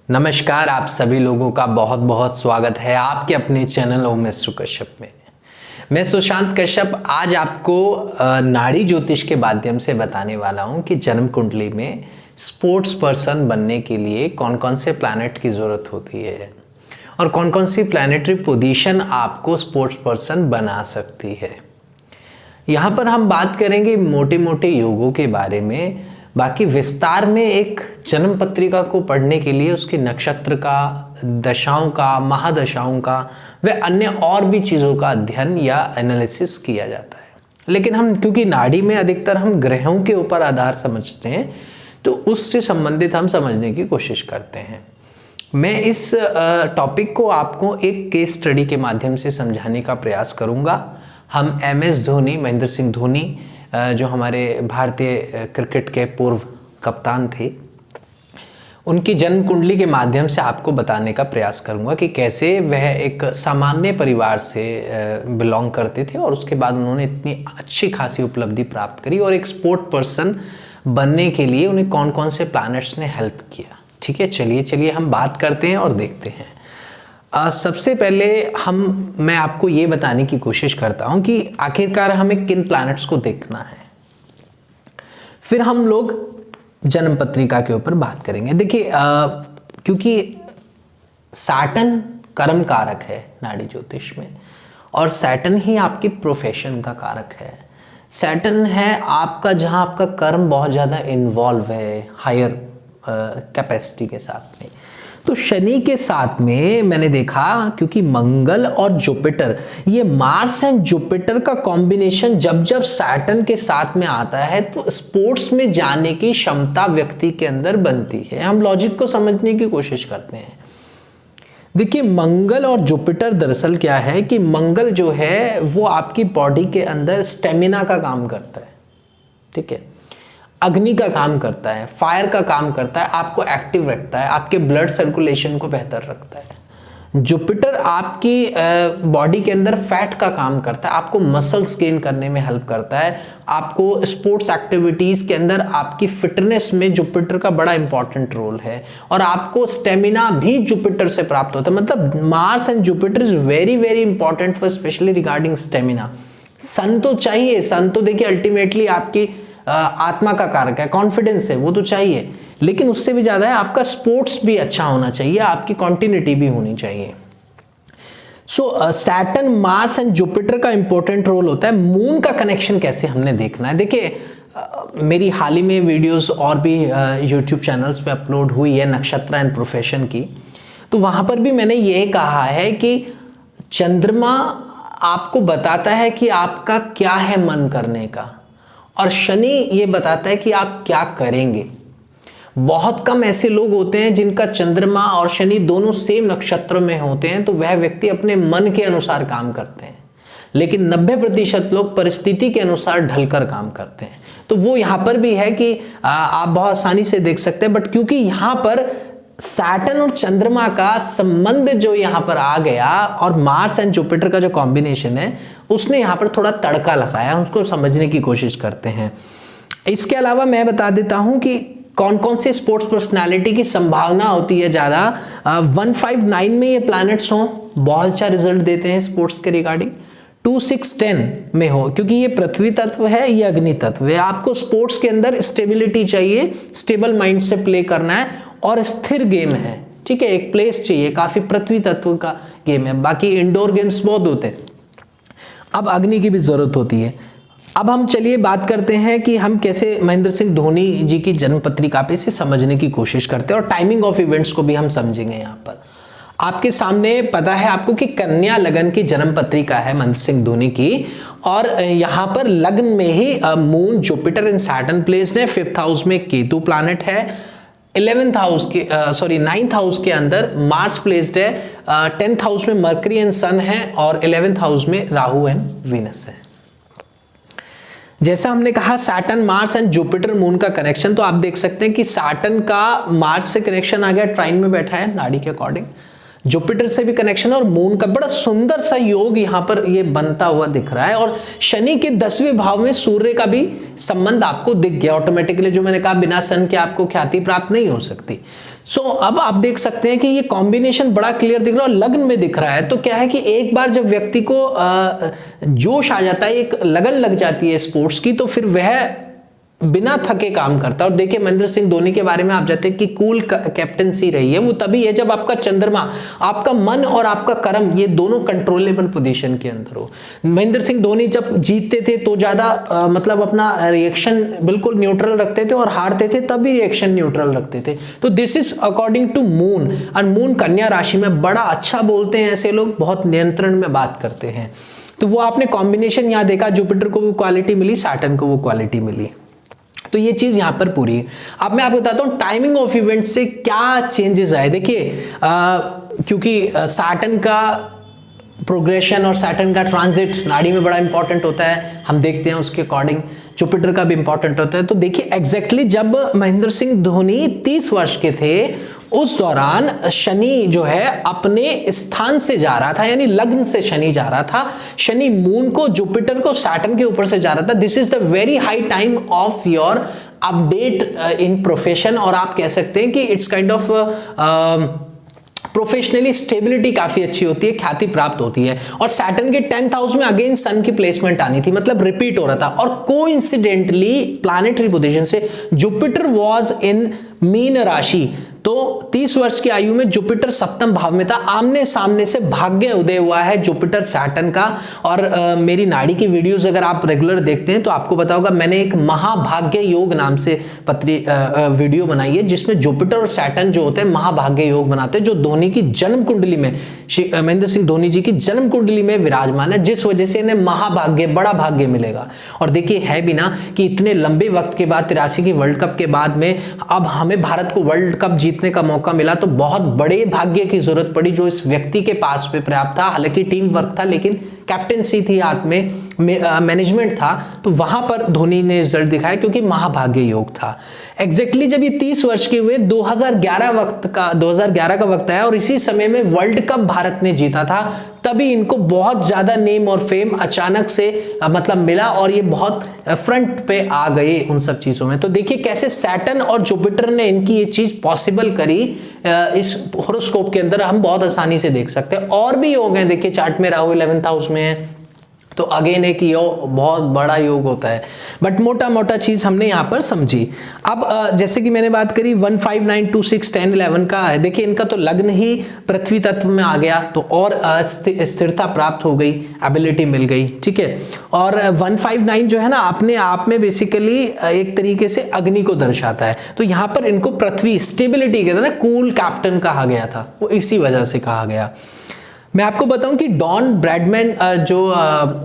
नमस्कार, आप सभी लोगों का बहुत बहुत स्वागत है आपके अपने चैनल ओम एस्ट्रो कश्यप में। मैं सुशांत कश्यप आज आपको नाड़ी ज्योतिष के माध्यम से बताने वाला हूं कि जन्म कुंडली में स्पोर्ट्स पर्सन बनने के लिए कौन कौन से प्लैनेट की ज़रूरत होती है और कौन कौन सी प्लैनेटरी पोजीशन आपको स्पोर्ट्स पर्सन बना सकती है। यहाँ पर हम बात करेंगे मोटे मोटे योगों के बारे में। बाकी विस्तार में एक जन्म पत्रिका को पढ़ने के लिए उसके नक्षत्र का, दशाओं का, महादशाओं का व अन्य और भी चीज़ों का अध्ययन या एनालिसिस किया जाता है। लेकिन हम क्योंकि नाड़ी में अधिकतर हम ग्रहों के ऊपर आधार समझते हैं तो उससे संबंधित हम समझने की कोशिश करते हैं। मैं इस टॉपिक को आपको एक केस स्टडी के माध्यम से समझाने का प्रयास करूँगा। हम MS धोनी, महेंद्र सिंह धोनी जो हमारे भारतीय क्रिकेट के पूर्व कप्तान थे, उनकी जन्म कुंडली के माध्यम से आपको बताने का प्रयास करूंगा कि कैसे वह एक सामान्य परिवार से बिलोंग करते थे और उसके बाद उन्होंने इतनी अच्छी खासी उपलब्धि प्राप्त करी और एक स्पोर्ट पर्सन बनने के लिए उन्हें कौन कौन से प्लैनेट्स ने हेल्प किया। ठीक है, चलिए हम बात करते हैं और देखते हैं। सबसे पहले मैं आपको ये बताने की कोशिश करता हूं कि आखिरकार हमें किन प्लैनेट्स को देखना है, फिर हम लोग जन्म पत्रिका के ऊपर बात करेंगे। देखिए, क्योंकि सैटर्न कर्म कारक है नाड़ी ज्योतिष में और सैटर्न ही आपकी प्रोफेशन का कारक है। सैटर्न है आपका जहां आपका कर्म बहुत ज़्यादा इन्वॉल्व है हायर कैपेसिटी के साथ में। तो शनि के साथ में मैंने देखा, क्योंकि मंगल और जुपिटर, ये मार्स एंड जुपिटर का कॉम्बिनेशन जब जब सैटर्न के साथ में आता है तो स्पोर्ट्स में जाने की क्षमता व्यक्ति के अंदर बनती है। हम लॉजिक को समझने की कोशिश करते हैं। देखिए, मंगल और जुपिटर दरअसल क्या है कि मंगल जो है वो आपकी बॉडी के अंदर स्टेमिना का काम करता है। ठीक है, अग्नि का काम करता है, फायर का काम करता है, आपको एक्टिव रखता है, आपके ब्लड सर्कुलेशन को बेहतर रखता है। जुपिटर आपकी बॉडी के अंदर फैट का काम करता है, आपको मसल्स गेन करने में हेल्प करता है, आपको स्पोर्ट्स एक्टिविटीज के अंदर आपकी फिटनेस में जुपिटर का बड़ा इंपॉर्टेंट रोल है और आपको स्टेमिना भी जुपिटर से प्राप्त होता है। मतलब Mars and Jupiter is very very important for specially regarding stamina. Sun तो चाहिए, सन तो देखिए अल्टीमेटली आपकी आत्मा का कारक है, कॉन्फिडेंस है, वो तो चाहिए, लेकिन उससे भी ज्यादा है आपका स्पोर्ट्स भी अच्छा होना चाहिए, आपकी कॉन्टिन्यूटी भी होनी चाहिए। सो सैटर्न, मार्स एंड जुपिटर का इंपॉर्टेंट रोल होता है। मून का कनेक्शन कैसे हमने देखना है, देखिए मेरी हाल ही में वीडियोस और भी यूट्यूब चैनल्स पे अपलोड हुई है नक्षत्र एंड प्रोफेशन की, तो वहां पर भी मैंने ये कहा है कि चंद्रमा आपको बताता है कि आपका क्या है मन करने का और शनि ये बताता है कि आप क्या करेंगे। बहुत कम ऐसे लोग होते हैं जिनका चंद्रमा और शनि दोनों सेम नक्षत्र में होते हैं, तो वह व्यक्ति अपने मन के अनुसार काम करते हैं, लेकिन 90% लोग परिस्थिति के अनुसार ढलकर काम करते हैं। तो वो यहाँ पर भी है कि आप बहुत आसानी से देख सकते हैं, बट क्योंकि यहाँ पर सैटर्न और चंद्रमा का संबंध जो यहाँ पर आ गया और मार्स एंड जुपिटर का जो कॉम्बिनेशन है उसने यहाँ पर थोड़ा तड़का लगाया, उसको समझने की कोशिश करते हैं। इसके अलावा मैं बता देता हूँ कि कौन कौन से स्पोर्ट्स पर्सनालिटी की संभावना होती है ज़्यादा। 159 में ये प्लैनेट्स हों, बहुत अच्छा रिजल्ट देते हैं स्पोर्ट्स के रिगार्डिंग। 2, 6, 10 में हो, क्योंकि ये पृथ्वी तत्व है, ये अग्नि तत्व है। आपको स्पोर्ट्स के अंदर स्टेबिलिटी चाहिए, स्टेबल माइंड से प्ले करना है और स्थिर गेम है। ठीक है, एक प्लेस चाहिए, काफी पृथ्वी तत्व का गेम है। बाकी इंडोर गेम्स बहुत होते हैं, अब अग्नि की भी जरूरत होती है। अब हम चलिए बात करते हैं कि हम कैसे महेंद्र सिंह धोनी जी की जन्म पत्रिका पे से समझने की कोशिश करते हैं और टाइमिंग ऑफ इवेंट्स को भी हम समझेंगे। यहाँ पर आपके सामने पता है आपको कि कन्या लगन की जन्म पत्रिका है महेंद्र सिंह धोनी की, और यहाँ पर लग्न में ही moon, Jupiter and Saturn placed है। 5th हाउस में केतु प्लैनेट है, 9th हाउस के अंदर मार्स प्लेस्ड है, 10th हाउस में मरकरी एंड सन है और 11th हाउस में राहु एंड वीनस है। जैसा हमने कहा Saturn, Mars and Jupiter, moon का कनेक्शन, तो आप देख सकते हैं कि सैटर्न का मार्स से कनेक्शन आ गया, ट्राइन में बैठा है नाड़ी के अकॉर्डिंग। जुपिटर से भी कनेक्शन और मून का बड़ा सुंदर सा योग यहाँ पर ये बनता हुआ दिख रहा है। और शनि के 10वें भाव में सूर्य का भी संबंध आपको दिख गया ऑटोमेटिकली। जो मैंने कहा बिना सन के आपको ख्याति प्राप्त नहीं हो सकती। अब आप देख सकते हैं कि ये कॉम्बिनेशन बड़ा क्लियर दिख रहा है और लग्न में दिख रहा है। तो क्या है कि एक बार जब व्यक्ति को जोश आ जाता है, एक लगन लग जाती है स्पोर्ट्स की, तो फिर वह बिना थके काम करता है। और देखिए महेंद्र सिंह धोनी के बारे में आप जानते हैं कि कूल कैप्टनसी रही है, वो तभी है जब आपका चंद्रमा, आपका मन और आपका कर्म, ये दोनों कंट्रोलेबल पोजीशन के अंदर हो। महेंद्र सिंह धोनी जब जीतते थे तो ज्यादा मतलब अपना रिएक्शन बिल्कुल न्यूट्रल रखते थे और हारते थे तब भी रिएक्शन न्यूट्रल रखते थे। तो this is according to moon, और मून कन्या राशि में बड़ा अच्छा बोलते हैं ऐसे लोग, बहुत नियंत्रण में बात करते हैं। तो वो आपने कॉम्बिनेशन यहां देखा, जुपिटर को वो क्वालिटी मिली, सैटर्न को वो क्वालिटी मिली। तो ये चीज यहां पर पूरी है। अब मैं आपको बताता हूं टाइमिंग ऑफ इवेंट से क्या चेंजेस आए। देखिए क्योंकि सैटर्न का प्रोग्रेशन और सैटर्न का ट्रांजिट नाड़ी में बड़ा इंपॉर्टेंट होता है, हम देखते हैं उसके अकॉर्डिंग जुपिटर का भी इंपॉर्टेंट होता है। तो देखिए एग्जैक्टली जब महेंद्र सिंह धोनी 30 वर्ष के थे उस दौरान शनि जो है अपने स्थान से जा रहा था, यानी लग्न से शनि जा रहा था, शनि मून को, जुपिटर को, सैटर्न के ऊपर से जा रहा था। This is the very high time of your update in profession, और आप कह सकते हैं कि it's kind of professionally stability काफी अच्छी होती है, ख्याति प्राप्त होती है। और सैटर्न के 10th हाउस में अगेन सन की प्लेसमेंट आनी थी, मतलब रिपीट हो रहा था। और कोइंसिडेंटली प्लैनेटरी पोजीशन से जुपिटर वाज इन मीन राशि, तो 30 वर्ष की आयु में जुपिटर सप्तम भाव में था, आमने सामने से भाग्य उदय हुआ है जुपिटर सैटर्न का। और मेरी नाड़ी की वीडियोस अगर आप रेगुलर देखते हैं तो आपको पता होगा मैंने एक महाभाग्य योग नाम से वीडियो बनाई है, जिसमें जुपिटर और सैटर्न जो होते हैं महाभाग्य योग बनाते हैं, जो धोनी की जन्म कुंडली में, महेंद्र सिंह धोनी जी की जन्म कुंडली में विराजमान है, जिस वजह से इन्हें महाभाग्य, बड़ा भाग्य मिलेगा। और देखिए है भी ना कि इतने लंबे वक्त के बाद 83 की वर्ल्ड कप के बाद में अब हमें भारत को वर्ल्ड कप जीतने का मौका मिला, तो बहुत बड़े भाग्य की जरूरत पड़ी जो इस व्यक्ति के पास में पर्याप्त था। हालांकि टीम वर्क था, लेकिन कैप्टेंसी थी, हाथ में मैनेजमेंट था, तो वहां पर धोनी ने रिजल्ट दिखाया क्योंकि महाभाग्य योग था। एग्जैक्टली जब ये 30 वर्ष के हुए 2011 का वक्त आया और इसी समय में वर्ल्ड कप भारत ने जीता था, तभी इनको बहुत ज्यादा नेम और फेम अचानक से मतलब मिला और ये बहुत फ्रंट पे आ गए उन सब चीजों में। तो देखिए कैसे सैटर्न और जुपिटर ने इनकी ये चीज पॉसिबल करी, इस होरोस्कोप के अंदर हम बहुत आसानी से देख सकते हैं। और भी योग हैं, देखिए चार्ट में राहु 11th हाउस में है, तो अगेन एक बहुत बड़ा योग होता है, बट मोटा मोटा चीज हमने यहां पर समझी। अब जैसे कि मैंने बात करी 1 5 9 2 6 10 11 का है, देखिए इनका तो लग्न ही पृथ्वी तत्व में आ गया, तो और स्थिरता प्राप्त हो गई, एबिलिटी मिल गई, ठीक है। और 1 5 9 जो है ना अपने आप में बेसिकली एक तरीके से अग्नि को दर्शाता है, तो यहां पर इनको पृथ्वी स्टेबिलिटी कहते हैं ना, कूल कैप्टन कहा गया था, वो इसी वजह से कहा गया। मैं आपको बताऊं कि डॉन ब्रैडमैन जो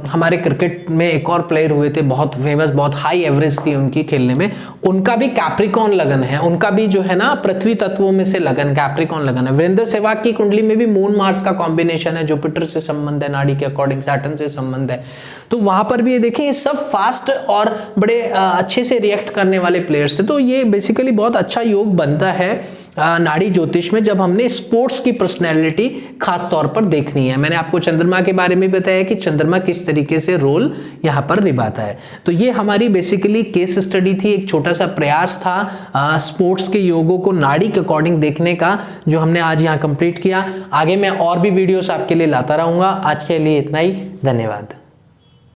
हमारे क्रिकेट में एक और प्लेयर हुए थे, बहुत फेमस, बहुत हाई एवरेज थी उनकी खेलने में, उनका भी कैप्रिकॉन लगन है, उनका भी जो है ना पृथ्वी तत्वों में से लगन, कैप्रिकॉन लगन है। वीरेंद्र सहवाग की कुंडली में भी मून मार्स का कॉम्बिनेशन है, जुपिटर से संबंध है, नाड़ी के अकॉर्डिंग सैटर्न से संबंध है, तो वहां पर भी ये देखें ये सब फास्ट और बड़े अच्छे से रिएक्ट करने वाले प्लेयर्स थे। तो ये बेसिकली बहुत अच्छा योग बनता है नाड़ी ज्योतिष में जब हमने स्पोर्ट्स की पर्सनैलिटी खास तौर पर देखनी है। मैंने आपको चंद्रमा के बारे में बताया कि चंद्रमा किस तरीके से रोल यहां पर निभाता है। तो ये हमारी बेसिकली केस स्टडी थी, एक छोटा सा प्रयास था स्पोर्ट्स के योगों को नाड़ी के अकॉर्डिंग देखने का, जो हमने आज यहाँ कंप्लीट किया। आगे मैं और भी वीडियोस आपके लिए लाता रहूंगा। आज के लिए इतना ही, धन्यवाद।